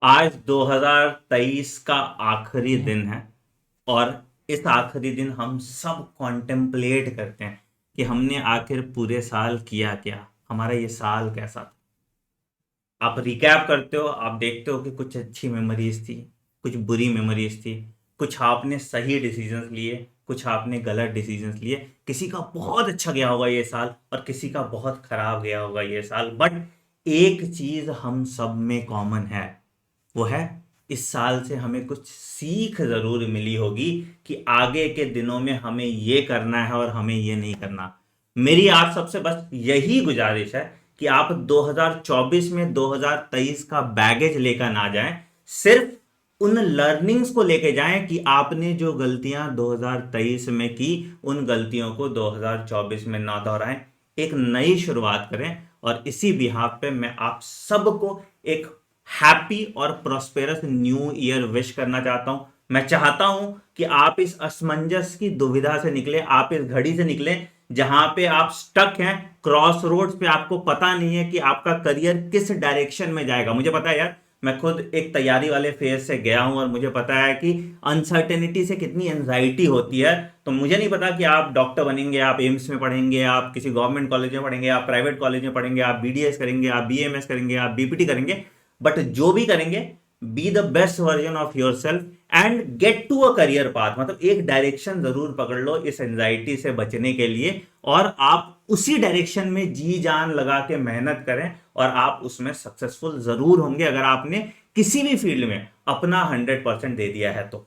आज 2023 का आखिरी दिन है और इस आखिरी दिन हम सब कॉन्टेम्पलेट करते हैं कि हमने आखिर पूरे साल किया क्या, हमारा ये साल कैसा था। आप रिकैप करते हो, आप देखते हो कि कुछ अच्छी मेमोरीज थी, कुछ बुरी मेमोरीज थी, कुछ आपने सही डिसीजंस लिए, कुछ आपने गलत डिसीजंस लिए। किसी का बहुत अच्छा गया होगा ये साल और किसी का बहुत खराब गया होगा ये साल, बट एक चीज हम सब में कॉमन है, वो है इस साल से हमें कुछ सीख जरूर मिली होगी कि आगे के दिनों में हमें ये करना है और हमें ये नहीं करना। मेरी आप सबसे बस यही गुजारिश है कि आप 2024 में 2023 का बैगेज लेकर ना जाएं, सिर्फ उन लर्निंग्स को लेके जाएं कि आपने जो गलतियां 2023 में की, उन गलतियों को 2024 में ना दोहराएं, एक नई शुरुआत करें। और इसी बिहाफ पे मैं आप सबको एक हैप्पी और प्रोस्पेरस न्यू ईयर विश करना चाहता हूं। मैं चाहता हूं कि आप इस असमंजस की दुविधा से निकले, आप इस घड़ी से निकले जहां पे आप स्टक हैं, क्रॉस रोड्स पे, आपको पता नहीं है कि आपका करियर किस डायरेक्शन में जाएगा। मुझे पता है यार, मैं खुद एक तैयारी वाले फेज से गया हूं और मुझे पता है कि अनसर्टेनिटी से कितनी एंजाइटी होती है। तो मुझे नहीं पता कि आप डॉक्टर बनेंगे, आप एम्स में पढ़ेंगे, आप किसी गवर्नमेंट कॉलेज में पढ़ेंगे, आप प्राइवेट कॉलेज में पढ़ेंगे, आप बीडीएस करेंगे, आप बीएमएस करेंगे, आप बीपीटी करेंगे, बट जो भी करेंगे, be the best version of yourself and get to a career path. मतलब एक डायरेक्शन जरूर पकड़ लो इस एंजाइटी से बचने के लिए, और आप उसी डायरेक्शन में जी जान लगा के मेहनत करें और आप उसमें सक्सेसफुल जरूर होंगे अगर आपने किसी भी फील्ड में अपना 100% दे दिया है तो।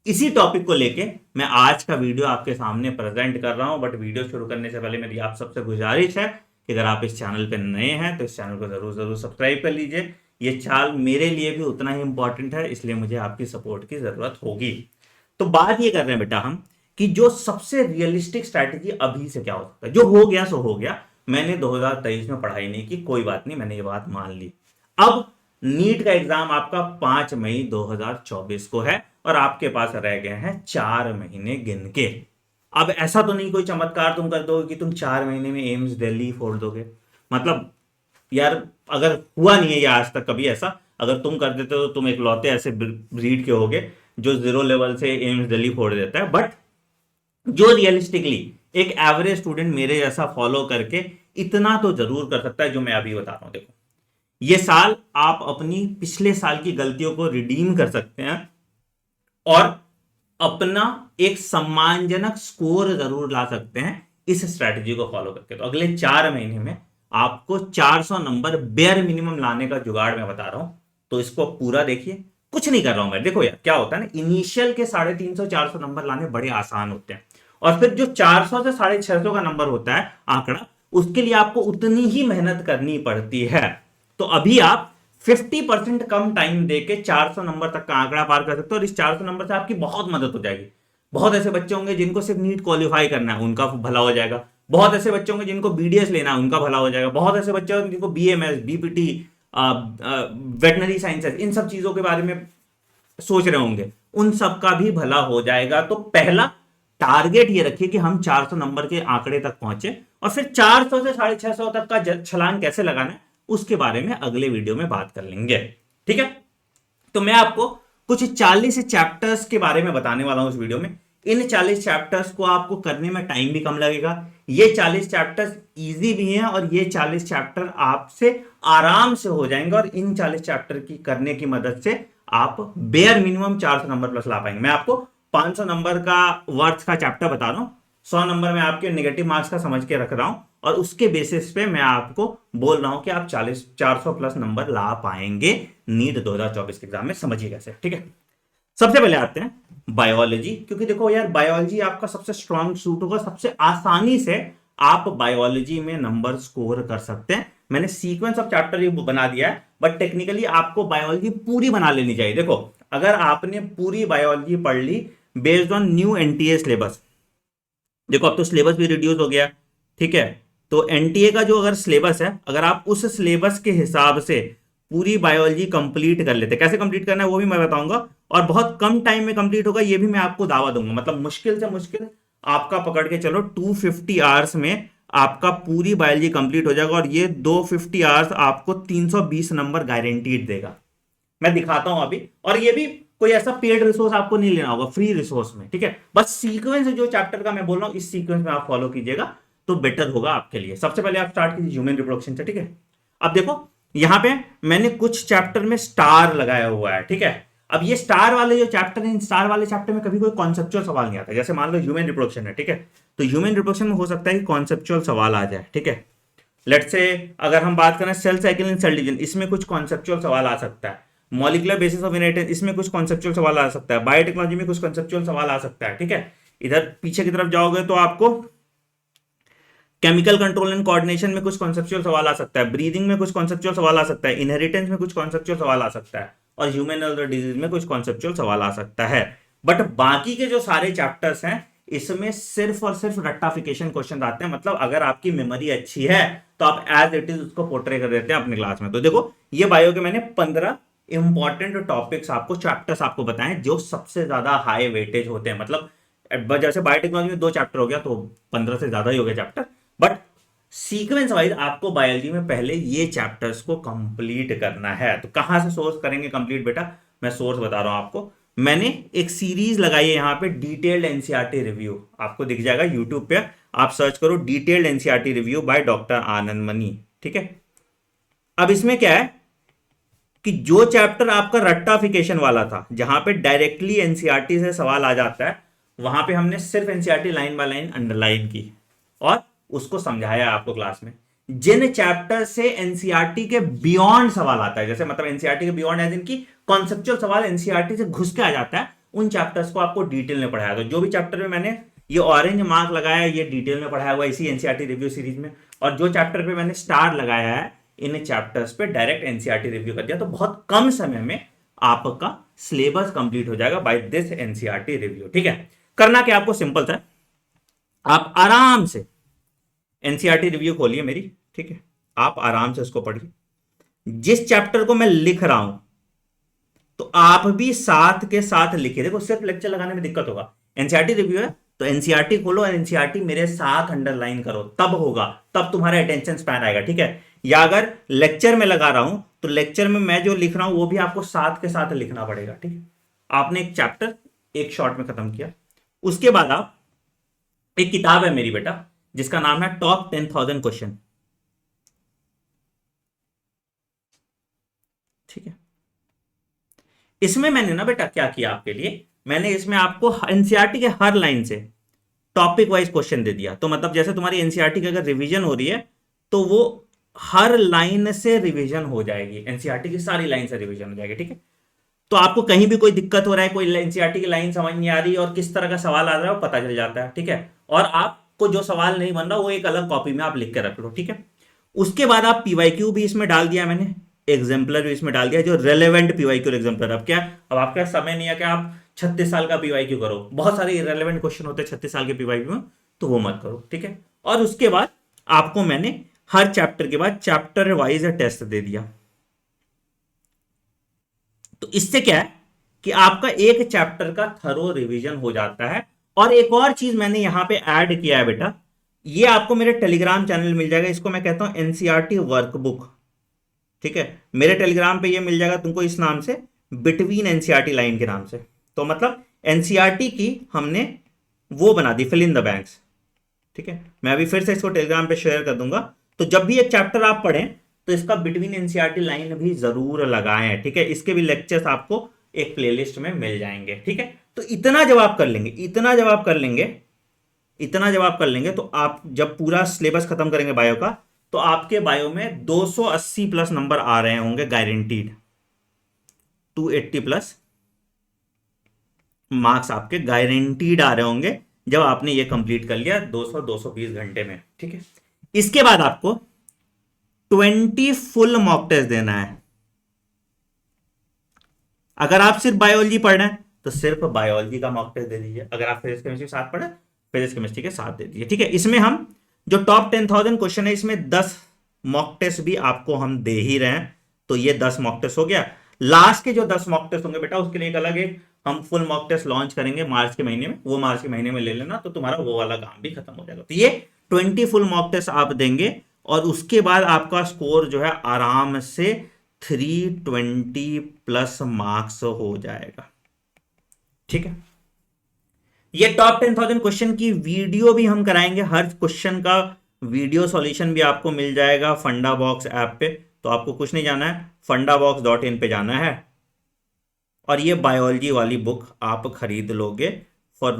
इसी टॉपिक को लेके मैं आज का वीडियो आपके सामने प्रेजेंट कर रहा हूं, बट वीडियो शुरू करने से पहले मेरी आप सबसे गुजारिश है कि अगर आप इस चैनल पे नए हैं तो इस चैनल को जरूर जरूर सब्सक्राइब कर लीजिए। ये चैनल मेरे लिए भी उतना ही इंपॉर्टेंट है, इसलिए मुझे आपकी सपोर्ट की जरूरत होगी। तो बात ये कर रहे हैं बेटा हम कि जो सबसे रियलिस्टिक स्ट्रैटेजी अभी से क्या हो सकता है। जो हो गया सो हो गया, मैंने 2023 में पढ़ाई नहीं की, कोई बात नहीं, मैंने ये बात मान ली। अब नीट का एग्जाम आपका 5 मई 2024 को है और आपके पास रह गए हैं 4 महीने गिन के। अब ऐसा तो नहीं कोई चमत्कार तुम कर दोगे कि तुम 4 महीने में एम्स दिल्ली फोड़ दोगे। मतलब यार, अगर हुआ नहीं है ये आज तक कभी ऐसा, अगर तुम कर देते तो तुम इकलौते ऐसे ब्रीड के होगे जो जीरो लेवल से एम्स दिल्ली फोड़ देता है। बट जो रियलिस्टिकली एक एवरेज स्टूडेंट मेरे जैसा फॉलो करके इतना तो जरूर कर सकता है जो मैं अभी बता रहा हूं। देखो, ये साल आप अपनी पिछले साल की गलतियों को रिडीम कर सकते हैं और अपना एक सम्मानजनक स्कोर जरूर ला सकते हैं इस स्ट्रेटजी को फॉलो करके। तो अगले 4 महीने में आपको 400 नंबर बेयर मिनिमम लाने का जुगाड़ मैं बता रहा हूं, तो इसको पूरा देखिए। कुछ नहीं कर रहा हूं मैं। देखो यार, क्या होता है ना, इनिशियल के 350 400 नंबर लाने बड़े आसान होते हैं, और फिर जो 400 से 650 का नंबर होता है आंकड़ा, उसके लिए आपको उतनी ही मेहनत करनी पड़ती है। तो अभी आप 50% कम टाइम देके 400 नंबर तक का आंकड़ा पार कर सकते हो और इस 400 नंबर से आपकी बहुत मदद हो जाएगी। बहुत ऐसे बच्चे होंगे जिनको सिर्फ नीट क्वालिफाई करना है, उनका भला हो जाएगा। बहुत ऐसे बच्चे होंगे जिनको बीडीएस लेना है, उनका भला हो जाएगा। बहुत ऐसे बच्चे होंगे जिनको बीएमएस, बीपीटी, वेटनरी साइंसेस, इन सब चीजों के बारे में सोच रहे होंगे, उन सब का भी भला हो जाएगा। तो पहला टारगेट ये रखिए कि हम 400 नंबर के आंकड़े तक पहुंचे, और फिर 400 से 650 तक का छलांग कैसे लगाना है उसके बारे में अगले वीडियो में बात कर लेंगे। ठीक है, तो मैं आपको कुछ 40 चैप्टर्स के बारे में बताने वाला हूं इस वीडियो में। इन 40 चैप्टर्स को आपको करने में टाइम भी कम लगेगा। ये 40 चैप्टर्स इजी भी हैं और ये 40 चैप्टर आपसे आराम से हो जाएंगे, और इन 40 चैप्टर की करने की मदद से आप बेयर मिनिमम 400 नंबर प्लस ला पाएंगे। मैं आपको 500 नंबर का वर्थ का चैप्टर बता रहा हूं, 100 नंबर में आपके नेगेटिव मार्क्स का समझ के रख रहा हूं, और उसके बेसिस पे मैं आपको बोल रहा हूं कि आप 400 प्लस नंबर ला पाएंगे नीट 2024 के एग्जाम में। समझिए कैसे। ठीक है, सबसे पहले आते हैं बायोलॉजी, क्योंकि देखो यार, बायोलॉजी आपका सबसे स्ट्रांग सूट होगा, सबसे आसानी से आप बायोलॉजी में नंबर स्कोर कर सकते हैं। मैंने सीक्वेंस ऑफ चैप्टर ये बना दिया है, बट टेक्निकली आपको बायोलॉजी पूरी बना लेनी चाहिए। देखो, अगर आपने पूरी बायोलॉजी पढ़ ली based on new NTA syllabus, देखो अब तो सिलेबस भी रिड्यूस हो गया। ठीक है, तो एनटीए का जो अगर सिलेबस है, अगर आप उस सिलेबस के हिसाब से पूरी बायोलॉजी कंप्लीट कर लेते, कैसे कंप्लीट करना है वो भी मैं बताऊंगा, और बहुत कम टाइम में कंप्लीट होगा ये भी मैं आपको दावा दूंगा। मतलब मुश्किल से मुश्किल आपका पकड़ के चलो 250 आवर्स में आपका पूरी बायोलॉजी कंप्लीट हो जाएगा, और ये 250 आवर्स आपको 320 नंबर गारंटीड देगा। मैं दिखाता हूं अभी। और ये भी कोई ऐसा पेड रिसोर्स आपको नहीं लेना होगा, फ्री रिसोर्स में, ठीक है। बस सीक्वेंस जो चैप्टर का मैं बोल रहा हूं इस सीक्वेंस में आप फॉलो कीजिएगा तो बेटर होगा आपके लिए। सबसे पहले आप स्टार्ट कीजिए ह्यूमन रिप्रोडक्शन से, ठीक है। अब देखो यहां पे मैंने कुछ चैप्टर में स्टार लगाया हुआ है, ठीक है। अब ये स्टार वाले जो चैप्टर है, इन स्टार वाले चैप्टर में कभी कोई कॉन्सेप्चुअल सवाल नहीं आता। जैसे मान लो ह्यूमन रिप्रोडक्शन है, ठीक है, तो ह्यूमन रिप्रोडक्शन में हो सकता है कि कॉन्सेप्चुअल सवाल आ जाए, ठीक है। लेट्स से अगर हम बात करें cell cycle in cell division, इसमें कुछ कॉन्सेप्चुअल सवाल आ सकता है। मॉलिकुलर बेसिस ऑफ इनहेरिटेंस, इसमें कुछ कॉन्सेप्चुअल सवाल आ सकता है। बायोटेक्नोलॉजी में कुछ कॉन्सेप्चुअल सवाल आ सकता है, ठीक है। इधर पीछे की तरफ जाओगे तो आपको केमिकल कंट्रोल एंड कोऑर्डिनेशन में कुछ कॉन्सेप्चुअल सवाल आ सकता है। ब्रीदिंग में कुछ कॉन्सेप्चुअल सवाल आ सकता है। इनहेरिटेंस में कुछ कॉन्सेप्चुअल सवाल आ सकता है। और ह्यूमन अदर डिजीज में कुछ कॉन्सेप्चुअल सवाल आ सकता है। बट बाकी के जो सारे चैप्टर्स हैं इसमें सिर्फ और सिर्फ रट्टाफिकेशन क्वेश्चन आते हैं। मतलब अगर आपकी मेमोरी अच्छी है तो आप एज इट इज उसको पोर्ट्रे कर देते हैं अपनी क्लास में। तो देखो ये बायो के मैंने 15 इंपॉर्टेंट टॉपिक्स आपको, चैप्टर्स आपको बताएं जो सबसे ज्यादा हाई वेटेज होते हैं। मतलब जैसे बायोटेक्नोलॉजी में 2 चैप्टर हो गया तो 15 से ज्यादा ही हो गया चैप्टर। बट सीक्वेंस वाइज आपको बायोलॉजी में पहले ये चैप्टर्स को कंप्लीट करना है। तो कहां से सोर्स करेंगे कंप्लीट बेटा, मैं सोर्स बता रहा हूं आपको। मैंने एक सीरीज लगाई है यहां पे, डिटेल्ड एनसीईआरटी रिव्यू, आपको दिख जाएगा यूट्यूब पे, आप सर्च करो detailed NCERT review by doctor Anand money, ठीक है। अब इसमें क्या है कि जो चैप्टर आपका रट्टाफिकेशन वाला था, जहां पे डायरेक्टली एनसीईआरटी से सवाल आ जाता है, वहां पे हमने सिर्फ NCERT line by line underline की और उसको समझाया आपको क्लास में। जिन चैप्टर से एनसीईआरटी के बियॉन्ड सवाल आता है, जैसे मतलब एनसीईआरटी के बियॉन्ड है जिनकी कॉन्सेप्चुअल सवाल एनसीईआरटी से घुस के आ जाता है, उन चैप्टर्स को आपको डिटेल में पढ़ाया। तो जो भी चैप्टर में मैंने ये ऑरेंज मार्क लगाया ये डिटेल में पढ़ाया हुआ इसी एनसीईआरटी रिव्यू सीरीज में। और जो चैप्टर पे मैंने स्टार लगाया है इन चैप्टर्स पे डायरेक्ट एनसीईआरटी रिव्यू कर दिया। तो बहुत कम समय में आपका सिलेबस कंप्लीट हो जाएगा बाय दिस एनसीईआरटी रिव्यू, ठीक है। करना क्या आपको सिंपल था, आप आराम से एनसीईआरटी रिव्यू खोलिए मेरी, ठीक है, आप आराम से उसको पढ़िए। जिस चैप्टर को मैं लिख रहा हूं तो आप भी साथ के साथ लिखिए। देखो सिर्फ लेक्चर लगाने में दिक्कत होगा, एनसीईआरटी रिव्यू है तो एनसीईआरटी खोलो और एनसीईआरटी मेरे साथ अंडरलाइन करो, तब होगा, तब तुम्हारा अटेंशन स्पैन आएगा, ठीक है। या अगर लेक्चर में लगा रहा हूं तो लेक्चर में मैं जो लिख रहा हूं वो भी आपको साथ के साथ लिखना पड़ेगा, ठीक है। आपने एक चैप्टर एक शॉट में खत्म किया, उसके बाद आप, एक किताब है मेरी बेटा जिसका नाम है टॉप 10,000 क्वेश्चन, ठीक है। इसमें मैंने ना बेटा क्या किया आपके लिए, मैंने इसमें आपको एनसीईआरटी के हर लाइन से टॉपिक वाइज क्वेश्चन दे दिया। तो मतलब जैसे तुम्हारी एनसीईआरटी की अगर रिवीजन हो रही है तो वो हर लाइन से रिवीजन हो जाएगी, एनसीईआरटी की सारी लाइन से रिवीजन हो जाएगी, ठीक है। तो आपको कहीं भी कोई दिक्कत हो रहा है, कोई एनसीईआरटी की लाइन समझ नहीं आ रही और किस तरह का सवाल आ रहा है वो पता चल जाता है, ठीक है। और आपको जो सवाल नहीं बन रहा वो एक अलग कॉपी में आप लिख के रख लो, ठीक है। उसके बाद आप पीवाईक्यू भी इसमें डाल दिया मैंने, एग्जाम्पलर भी इसमें डाल दिया, जो रेलेवेंट पीवाईक्यू एग्जाम्पलर। अब क्या, अब आपका समय नहीं है कि आप 36 साल का पीवाईक्यू करो, बहुत सारे इरेलेवेंट क्वेश्चन होते हैं 36 साल के पीवाईक्यू में, तो वो मत करो, ठीक है। और उसके बाद आपको मैंने हर चैप्टर के बाद चैप्टर वाइज टेस्ट दे दिया। तो इससे क्या है कि आपका एक चैप्टर का थरो रिवीजन हो जाता है। और एक और चीज मैंने यहां पे ऐड किया है बेटा, ये आपको मेरे टेलीग्राम चैनल मिल जाएगा, इसको मैं कहता हूं एनसीईआरटी वर्कबुक, ठीक है। मेरे टेलीग्राम पे ये मिल जाएगा तुमको इस नाम से, बिटवीन एनसीईआरटी लाइन के नाम से। तो मतलब एनसीईआरटी की हमने वो बना दी, फिल इन द बैंक्स, ठीक है। मैं अभी फिर से इसको टेलीग्राम पे शेयर कर दूंगा। तो जब भी एक चैप्टर आप पढ़ें तो इसका बिटवीन एनसीईआरटी लाइन भी जरूर लगाएं, ठीक है। इसके भी लेक्चर्स आपको एक प्लेलिस्ट में मिल जाएंगे, ठीक है। तो इतना जब आप कर लेंगे, इतना जब आप कर लेंगे, इतना जब आप कर लेंगे तो आप जब पूरा सिलेबस खत्म करेंगे बायो का तो आपके बायो में 280 प्लस नंबर आ रहे होंगे गारंटीड, 280 प्लस मार्क्स आपके गारंटीड आ रहे होंगे जब आपने ये कंप्लीट कर लिया 200-220 घंटे में, ठीक है। इसके बाद आपको 20 फुल मॉक टेस्ट देना है। अगर आप सिर्फ बायोलॉजी पढ़ रहे हैं तो सिर्फ बायोलॉजी का मॉक टेस्ट दे दीजिए। अगर आप फिजिक्स केमिस्ट्री के साथ पढ़े, फिजिक्स केमिस्ट्री के साथ दे दीजिए, ठीक है। इसमें हम जो टॉप 10,000 क्वेश्चन है इसमें 10 मॉक टेस्ट भी आपको हम दे ही रहे हैं। तो ये 10 मॉक टेस्ट हो गया। लास्ट के जो 10 मॉक टेस्ट होंगे बेटा उसके लिए एक अलग एक हम फुल मॉक टेस्ट लॉन्च करेंगे मार्च के महीने में, वो मार्च के महीने में ले लेना तो तुम्हारा वो वाला काम भी खत्म हो जाएगा। तो ये 20 फुल मॉक टेस्ट आप देंगे और उसके बाद आपका स्कोर जो है आराम से 320 प्लस मार्क्स हो जाएगा। ठीक है, ये टॉप 10,000 क्वेश्चन की वीडियो भी हम कराएंगे, हर क्वेश्चन का वीडियो सॉल्यूशन भी आपको मिल जाएगा फंडा बॉक्स ऐप पे। तो आपको कुछ नहीं जाना है, fundabox.in पे जाना है और ये बायोलॉजी वाली बुक आप खरीद लोगे फॉर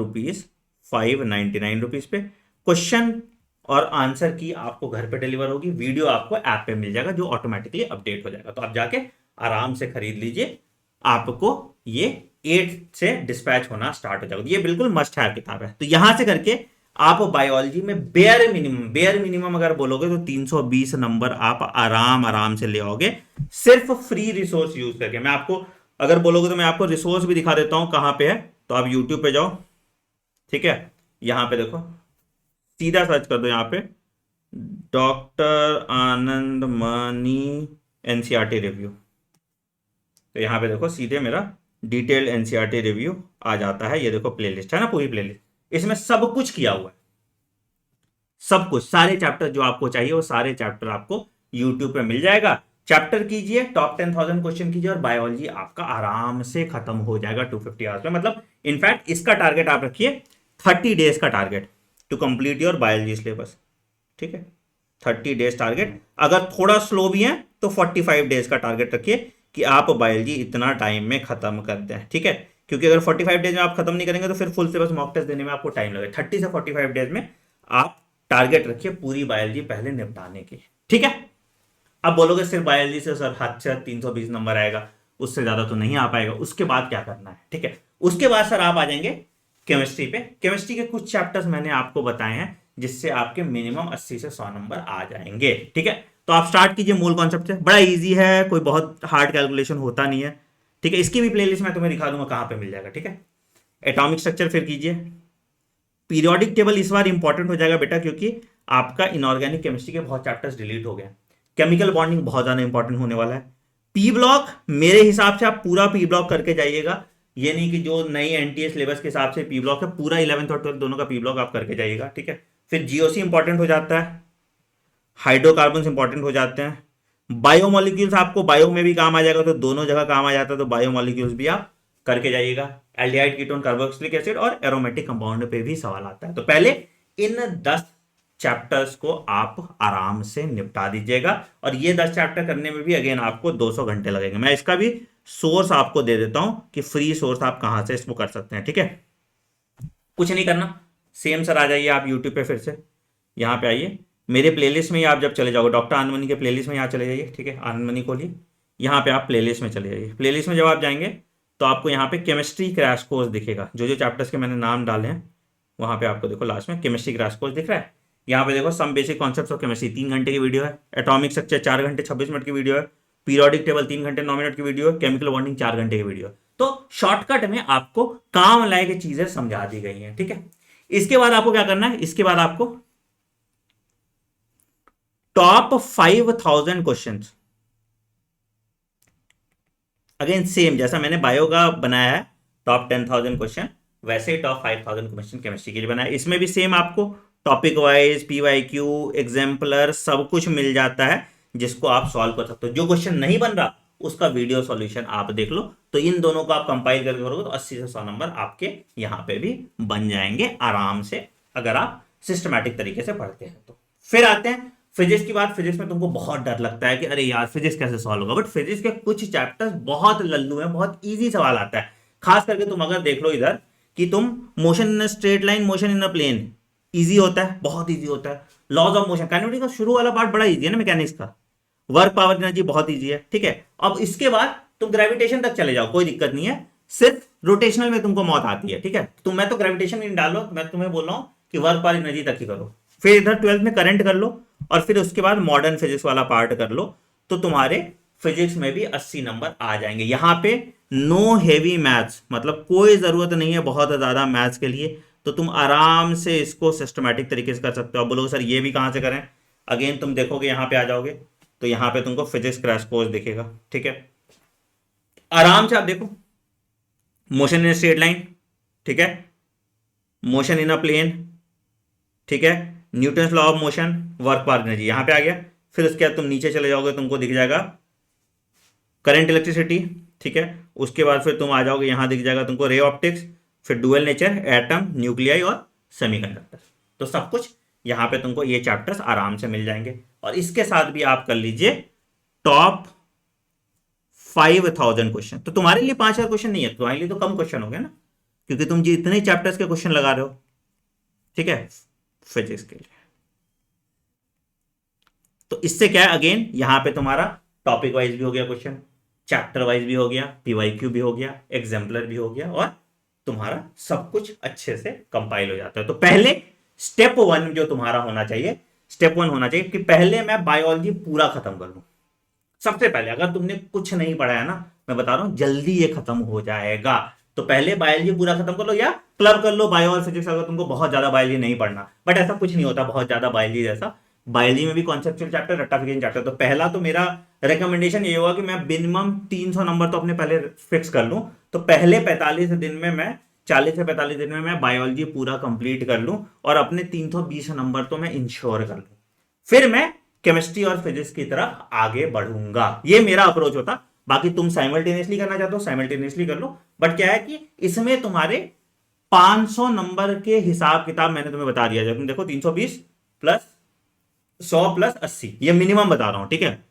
₹599 पे। क्वेश्चन और आंसर की आपको घर पे डिलीवर होगी, वीडियो आपको ऐप पे मिल जाएगा जो ऑटोमेटिकली अपडेट हो जाएगा। तो आप जाके आराम से खरीद लीजिए, आपको ये 8 से डिस्पैच होना स्टार्ट हो जाएगा। ये बिल्कुल मस्ट हैव किताब है। तो यहां से करके आप बायोलॉजी में बेयर मिनिमम अगर बोलोगे तो 320 नंबर आप आराम आराम से ले आओगे, सिर्फ फ्री रिसोर्स यूज करके। मैं आपको अगर बोलोगे तो मैं आपको रिसोर्स भी दिखा देता हूं कहां पे है। तो आप यूट्यूब पे जाओ, ठीक है, यहां पे देखो, सीधा सर्च कर दो यहां पे डॉक्टर आनंद मनी एनसीईआरटी रिव्यू। तो यहां पे देखो सीधे मेरा डिटेल्ड एनसीईआरटी रिव्यू आ जाता है। ये देखो प्लेलिस्ट है ना, पूरी प्लेलिस्ट, इसमें सब कुछ किया हुआ है, सब कुछ, सारे चैप्टर जो आपको चाहिए वो सारे चैप्टर आपको यूट्यूब पे मिल जाएगा। चैप्टर कीजिए, टॉप 10,000 क्वेश्चन कीजिए और बायोलॉजी आपका आराम से खत्म हो जाएगा 250 आवर्स में। मतलब इनफैक्ट इसका टारगेट आप रखिए 30 डेज का target to complete your biology syllabus. ठीक है, 30 डेज टारगेट, अगर थोड़ा स्लो भी है तो 45 डेज का टारगेट रखिए कि आप बायोलॉजी इतना टाइम में खत्म कर दें। ठीक है, क्योंकि अगर 45 डेज में आप खत्म नहीं करेंगे तो फिर फुल सिलेबस मॉक टेस्ट देने में आपको टाइम लगेगा। 30 से 45 डेज में आप टारगेट रखिए पूरी बायोलॉजी पहले निपटाने की। ठीक है, अब बोलोगे सिर्फ बायोलॉजी से सर हद से 320 नंबर आएगा, उससे ज्यादा तो नहीं आ पाएगा, उसके बाद क्या करना है? ठीक है, उसके बाद सर आप आ जाएंगे केमिस्ट्री पे। केमिस्ट्री के कुछ चैप्टर्स मैंने आपको बताए हैं जिससे आपके मिनिमम 80 से 100 नंबर आ जाएंगे। ठीक है, तो आप स्टार्ट कीजिए मूल कॉन्सेप्ट से, बड़ा इजी है, कोई बहुत हार्ड कैलकुलेशन होता नहीं है। ठीक है, इसकी भी प्लेलिस्ट मैं तुम्हें दिखा दूंगा कहां पे मिल जाएगा। ठीक है, एटॉमिक स्ट्रक्चर फिर कीजिए। पीरियोडिक टेबल इस बार इंपॉर्टेंट हो जाएगा बेटा, क्योंकि आपका इनऑर्गेनिक केमिस्ट्री के बहुत चैप्टर्स डिलीट हो गए। केमिकल बॉन्डिंग बहुत ज्यादा इंपॉर्टेंट होने वाला है। पी ब्लॉक मेरे हिसाब से आप पूरा पी ब्लॉक करके जाइएगा, ये नहीं कि जो नई एनटीए सिलेबस के हिसाब से पी ब्लॉक है, पूरा 11th और 12th दोनों का पी ब्लॉक आप करके जाइएगा। ठीक है, फिर जीओसी इंपॉर्टेंट हो जाता है, हाइड्रोकार्बन इंपॉर्टेंट हो जाते हैं, बायोमोलिक्यूल्स आपको बायो में भी काम आ जाएगा, तो दोनों जगह काम आ जाता है, तो बायोमोलिक्यूल्स भी आप करके जाइएगा। एल्डिहाइड कीटोन कार्बोक्सिलिक एसिड और एरोमेटिक कंपाउंड पे भी सवाल आता है। तो पहले इन 10 चैप्टर्स को आप आराम से निपटा दीजिएगा, और ये 10 चैप्टर करने में भी अगेन आपको 200 घंटे लगेंगे। मैं इसका भी सोर्स आपको दे देता हूं कि फ्री सोर्स आप कहां से इसको कर सकते हैं। ठीक है, कुछ नहीं करना, सेम सर आ जाइए आप यूट्यूब पे, फिर से यहाँ पे आइए, मेरे प्लेलिस्ट में ही आप जब चले जाओगे डॉक्टर आनंद मनी के प्लेलिस्ट में यहाँ चले जाइए। ठीक है, आनंद मनी खोलिए, यहाँ पे आप प्लेलिस्ट में चले जाइए। प्लेलिस्ट में जब आप जाएंगे तो आपको यहाँ पे केमिस्ट्री क्रैश कोर्स दिखेगा, जो जो चैप्टर्स के मैंने नाम डाले हैं वहाँ पे आपको देखो लास्ट में केमिस्ट्री क्रैश कोर्स दिख रहा है। यहाँ पे देखो some basic concepts of chemistry 3 घंटे की वीडियो है, एटॉमिक स्ट्रक्चर 4 घंटे 26 मिनट की वीडियो है, पीरियोडिक टेबल 3 घंटे 9 मिनट की वीडियो है, केमिकल बॉन्डिंग 4 घंटे की वीडियो है। तो शॉर्टकट में आपको काम लायक चीजें समझा दी गई हैं। ठीक है, इसके बाद आपको क्या करना है, इसके बाद आपको टॉप 5,000 क्वेश्चन, अगेन सेम जैसा मैंने बायो का बनाया है टॉप 10,000 क्वेश्चन, वैसे ही टॉप 5,000 क्वेश्चन केमिस्ट्री के लिए बनाया है। इसमें भी सेम आपको टॉपिक वाइज पीवाईक्यू एग्जाम्पलर सब कुछ मिल जाता है, जिसको आप सॉल्व कर सकते हो। जो क्वेश्चन नहीं बन रहा उसका वीडियो सॉल्यूशन आप देख लो। तो इन दोनों को आप कंपाइल करके करोगे तो 80 से 100 नंबर आपके यहां पे भी बन जाएंगे आराम से, अगर आप सिस्टमैटिक तरीके से पढ़ते हैं तो। फिर आते हैं फिजिक्स की बात। फिजिक्स में तुमको बहुत डर लगता है कि अरे यार फिजिक्स कैसे सॉल्व होगा, बट फिजिक्स के कुछ चैप्टर्स बहुत लल्लू हैं, बहुत इजी सवाल आता है। खास करके तुम अगर देख लो इधर कि तुम motion in a straight line, motion in a plane, easy होता है, बहुत इजी होता है। लॉज ऑफ मोशन, काइनेटिक्स का शुरू वाला पार्ट बड़ा इजी है ना मैकेनिक्स का, वर्क पावर एनर्जी बहुत इजी है। ठीक है, अब इसके बाद तुम ग्रेविटेशन तक चले जाओ, कोई दिक्कत नहीं है, सिर्फ रोटेशनल में तुमको मौत आती है। ठीक है, तो मैं तो ग्रेविटेशन नहीं डालो, मैं तुम्हें बोल रहा हूं कि वर्क पावर एनर्जी तक ही करो। फिर इधर 12th में करंट कर लो, और फिर उसके बाद मॉडर्न फिजिक्स वाला पार्ट कर लो, तो तुम्हारे फिजिक्स में भी 80 नंबर आ जाएंगे। यहां पे नो हेवी मैथ्स, मतलब कोई जरूरत नहीं है बहुत ज्यादा मैथ्स के लिए, तो तुम आराम से इसको सिस्टमैटिक तरीके से कर सकते हो। अब बोलोगे सर ये भी कहां से करें, अगेन तुम देखोगे यहां पे आ जाओगे तो यहां पे तुमको फिजिक्स क्रैश कोर्स दिखेगा। ठीक है, आराम से आप देखो, मोशन इन स्ट्रेट लाइन, ठीक है, मोशन इन अ प्लेन, ठीक है, Newton's law of motion, work power energy, यहां पे आ गया। फिर उसके बाद तुम नीचे चले जाओगे तुमको दिख जाएगा करंट इलेक्ट्रिसिटी, ठीक है। उसके बाद फिर तुम आ जाओगे, यहां दिख जाएगा तुमको रे ऑप्टिक्स, फिर डुअल नेचर, एटम, न्यूक्लियाई और सेमीकंडक्टर। तो सब कुछ यहां पे तुमको ये चैप्टर्स आराम से मिल जाएंगे। और इसके साथ भी आप कर लीजिए टॉप 5000 क्वेश्चन। तो तुम्हारे लिए 5000 क्वेश्चन नहीं है, तुम्हारे लिए तो कम क्वेश्चन हो गए ना, क्योंकि तुम जितने चैप्टर्स के क्वेश्चन लगा रहे हो, ठीक है, फिजिक्स के लिए। तो इससे क्या है, अगेन यहां पे तुम्हारा टॉपिक वाइज भी हो गया क्वेश्चन, चैप्टर वाइज भी हो गया, पीवाईक्यू भी हो गया, एग्जाम्पलर भी हो गया, और तुम्हारा सब कुछ अच्छे से कंपाइल हो जाता है। तो पहले स्टेप 1 जो तुम्हारा होना चाहिए, स्टेप 1 होना चाहिए कि पहले मैं बायोलॉजी पूरा खत्म कर लूं। सबसे पहले अगर तुमने कुछ नहीं पढ़ा है ना, मैं बता रहा हूं जल्दी ये खत्म हो जाएगा। तो पहले बायोलॉजी पूरा खत्म कर लो, या क्लब कर लो बायो और फिजिक्स, अगर तुमको बहुत ज्यादा बायोलॉजी नहीं पढ़ना। बट ऐसा कुछ नहीं होता बहुत ज्यादा बायोलॉजी जैसा, बायोलॉजी में भी कॉन्सेप्चुअल चैप्टर, रट्टाफिकेशन चैप्टर। तो पहला तो मेरा रिकमेंडेशन ये होगा कि मैं मिनिमम 300 नंबर तो अपने पहले फिक्स कर लूं। तो पहले 45 दिन में मैं 40 से 45 दिन में मैं बायोलॉजी पूरा कंप्लीट कर लूं, और अपने 320 नंबर तो मैं इंश्योर कर लूं। फिर मैं केमिस्ट्री और फिजिक्स की तरफ आगे बढ़ूंगा। ये मेरा अप्रोच होता। बाकी तुम साइमल्टेनियसली करना चाहते हो साइमल्टेनियसली कर लो, बट क्या है कि इसमें तुम्हारे 500 नंबर के हिसाब किताब मैंने तुम्हें बता दिया। जब तुम देखो 320 प्लस 100 प्लस 80, ये मिनिमम बता रहा हूं, ठीक है।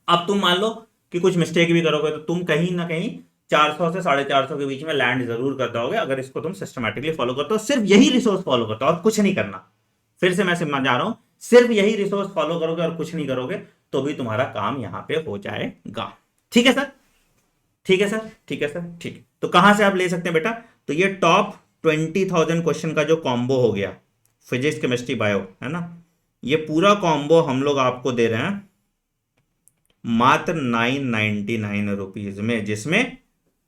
अब तुम मान लो कि कुछ मिस्टेक भी करोगे, तो तुम कहीं ना कहीं 400 से 450 के बीच में लैंड जरूर कर दोगे, अगर इसको तुम सिस्टमैटिकली फॉलो करते हो, सिर्फ यही रिसोर्स फॉलो करते हो और कुछ नहीं करना। फिर से मैं समझा रहा हूं, सिर्फ यही रिसोर्स फॉलो करोगे और कुछ नहीं करोगे, तो भी तुम्हारा काम यहां पे हो जाएगा। ठीक है सर, ठीक है सर, ठीक है सर, ठीक है। तो कहां से आप ले सकते हैं बेटा, तो ये टॉप 20,000 क्वेश्चन का जो कॉम्बो हो गया, फिजिक्स केमिस्ट्री बायो, है ना, ये पूरा कॉम्बो हम लोग आपको दे रहे हैं मात्र 999 रुपीज में, जिसमें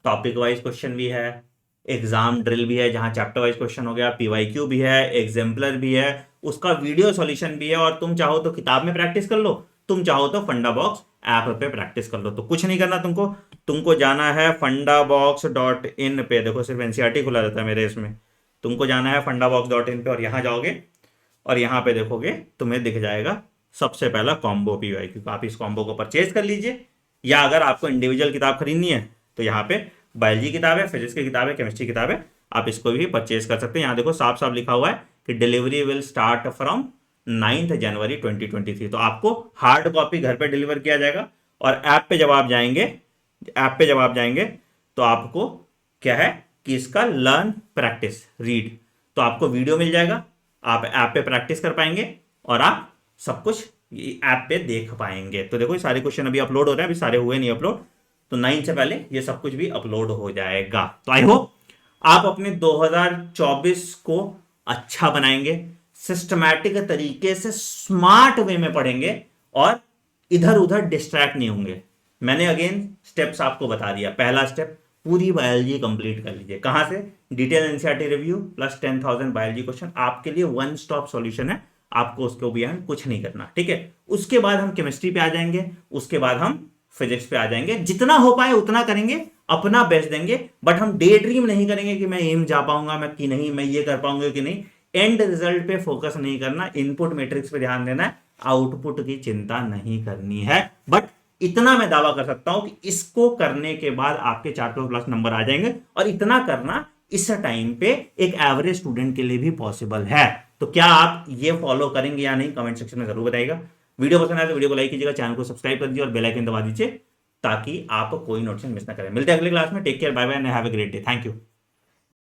टॉपिक वाइज क्वेश्चन भी है, एग्जाम ड्रिल भी है जहां चैप्टर वाइज क्वेश्चन हो गया, पीवाईक्यू भी है, एग्जाम्पलर भी है, उसका वीडियो सॉल्यूशन भी है, और तुम चाहो तो किताब में प्रैक्टिस कर लो, तुम चाहो तो फंडा बॉक्स ऐप पे प्रैक्टिस कर लो। तो कुछ नहीं करना तुमको, तुमको जाना है fundabox.in पे। देखो सिर्फ एनसीईआरटी खुला रहता है मेरे इसमें। तुमको जाना है fundabox.in पे, और यहां जाओगे और यहां पे देखोगे तुम्हें दिख जाएगा सबसे पहला कॉम्बो पीवाईक्यू। आप इस कॉम्बो को परचेज कर लीजिए, या अगर आपको इंडिविजुअल किताब खरीदनी है तो यहाँ पे बायोलॉजी किताब है, फिजिक्स की किताब है, केमिस्ट्री किताब है, आप इसको भी परचेज कर सकते हैं। यहाँ देखो साफ साफ लिखा हुआ है कि डिलीवरी विल स्टार्ट फ्रॉम 9 जनवरी 2023। तो आपको हार्ड कॉपी घर पे डिलीवर किया जाएगा, और ऐप पे जब आप जाएंगे, ऐप पे जब आप जाएंगे तो आपको क्या है कि इसका लर्न प्रैक्टिस रीड, तो आपको वीडियो मिल जाएगा, आप ऐप पे प्रैक्टिस कर पाएंगे, और आप सब कुछ ऐप पे देख पाएंगे। तो देखो ये सारे क्वेश्चन अभी अपलोड हो रहे हैं, अभी सारे हुए नहीं अपलोड, तो 9 से पहले ये सब कुछ भी अपलोड हो जाएगा। तो आई होप आप अपने 2024 को अच्छा बनाएंगे, सिस्टमैटिक तरीके से स्मार्ट वे में पढ़ेंगे, और इधर उधर डिस्ट्रैक्ट नहीं होंगे। मैंने अगेन स्टेप्स आपको बता दिया। पहला स्टेप, पूरी बायोलॉजी कंप्लीट कर लीजिए। कहां से, detail NCERT review plus 10,000 biology question, आपके लिए वन स्टॉप सॉल्यूशन है। आपको उसके बियॉन्ड कुछ नहीं करना, ठीक है। उसके बाद हम केमिस्ट्री पे आ जाएंगे, उसके बाद हम फिजिक्स पे आ जाएंगे। जितना हो पाए उतना करेंगे, अपना बेस्ट देंगे, बट हम डे ड्रीम नहीं करेंगे कि मैं एम जा पाऊंगा मैं कि नहीं, मैं ये कर पाऊंगा कि नहीं। एंड रिजल्ट पे फोकस नहीं करना, इनपुट मैट्रिक्स पे ध्यान देना है, आउटपुट की चिंता नहीं करनी है। बट इतना मैं दावा कर सकता हूं कि इसको करने के बाद आपके 400+ नंबर आ जाएंगे, और इतना करना इस टाइम पे एक एवरेज स्टूडेंट के लिए भी पॉसिबल है। तो क्या आप ये फॉलो करेंगे या नहीं, कमेंट सेक्शन में जरूर बताइएगा। वीडियो पसंद आए तो वीडियो को लाइक कीजिएगा, चैनल को सब्सक्राइब कर दीजिए और बेल आइकन दबा दीजिए, ताकि आप कोई नोटिफिकेशन मिस ना करें। मिलते हैं अगले क्लास में। Take care, bye bye and have a great day. Thank you.